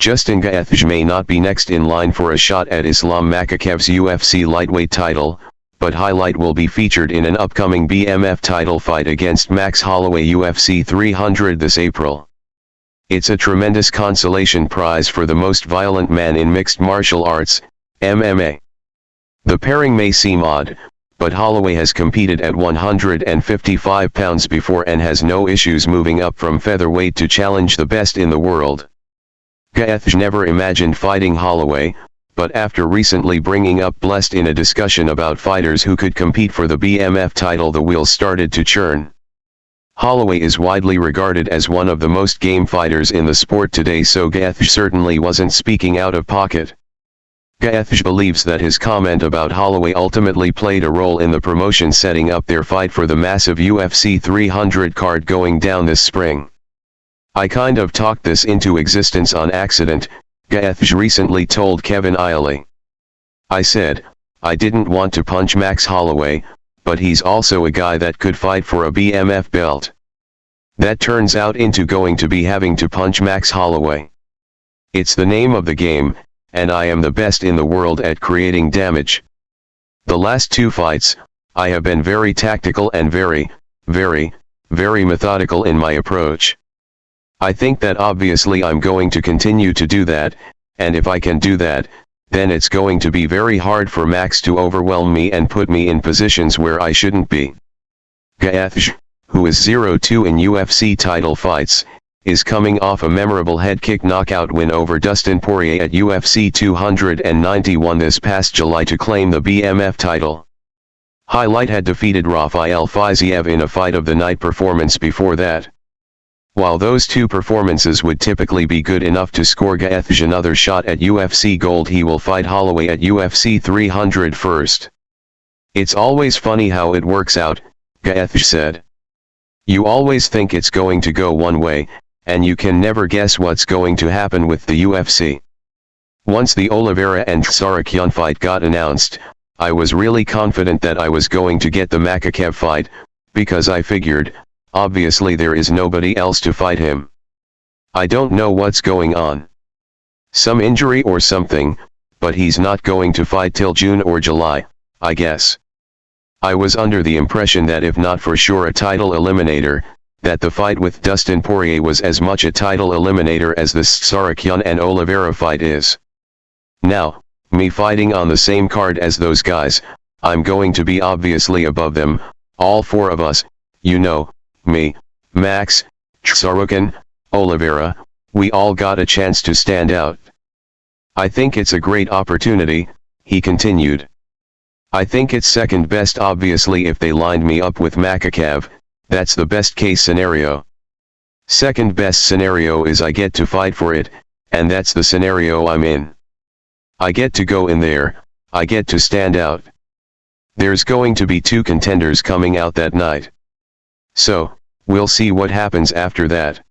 Justin Gaethje may not be next in line for a shot at Islam Makhachev's UFC lightweight title, but highlight will be featured in an upcoming BMF title fight against Max Holloway UFC 300 this April. It's a tremendous consolation prize for the most violent man in mixed martial arts, MMA. The pairing may seem odd, but Holloway has competed at 155 pounds before and has no issues moving up from featherweight to challenge the best in the world. Gaethje never imagined fighting Holloway, but after recently bringing up Blessed in a discussion about fighters who could compete for the BMF title, the wheels started to churn. Holloway is widely regarded as one of the most game fighters in the sport today, so Gaethje certainly wasn't speaking out of pocket. Gaethje believes that his comment about Holloway ultimately played a role in the promotion setting up their fight for the massive UFC 300 card going down this spring. "I kind of talked this into existence on accident," Gaethje recently told Kevin Eiley. "I said, I didn't want to punch Max Holloway, but he's also a guy that could fight for a BMF belt. That turns out into going to be having to punch Max Holloway. It's the name of the game, and I am the best in the world at creating damage. The last two fights, I have been very tactical and very methodical in my approach. I think that obviously I'm going to continue to do that, and if I can do that, then it's going to be very hard for Max to overwhelm me and put me in positions where I shouldn't be." Gaethje, who is 0-2 in UFC title fights, is coming off a memorable head kick knockout win over Dustin Poirier at UFC 291 this past July to claim the BMF title. Highlight had defeated Rafael Fiziev in a fight of the night performance before that. While those two performances would typically be good enough to score Gaethje another shot at UFC gold, he will fight Holloway at UFC 300 first. "It's always funny how it works out," Gaethje said. "You always think it's going to go one way, and you can never guess what's going to happen with the UFC. Once the Oliveira and Tsarukyan fight got announced, I was really confident that I was going to get the Makhachev fight, because I figured, obviously there is nobody else to fight him. I don't know what's going on. Some injury or something, but he's not going to fight till June or July, I guess. I was under the impression that if not for sure a title eliminator, that the fight with Dustin Poirier was as much a title eliminator as the Tsarukyan and Oliveira fight is. Now, me fighting on the same card as those guys, I'm going to be obviously above them, all four of us, you know, me, Max, Tsarukyan, Oliveira, we all got a chance to stand out. I think it's a great opportunity," he continued. "I think it's second best obviously if they lined me up with Makhachev, that's the best case scenario. Second best scenario is I get to fight for it, and that's the scenario I'm in. I get to go in there, I get to stand out. There's going to be two contenders coming out that night. So, we'll see what happens after that."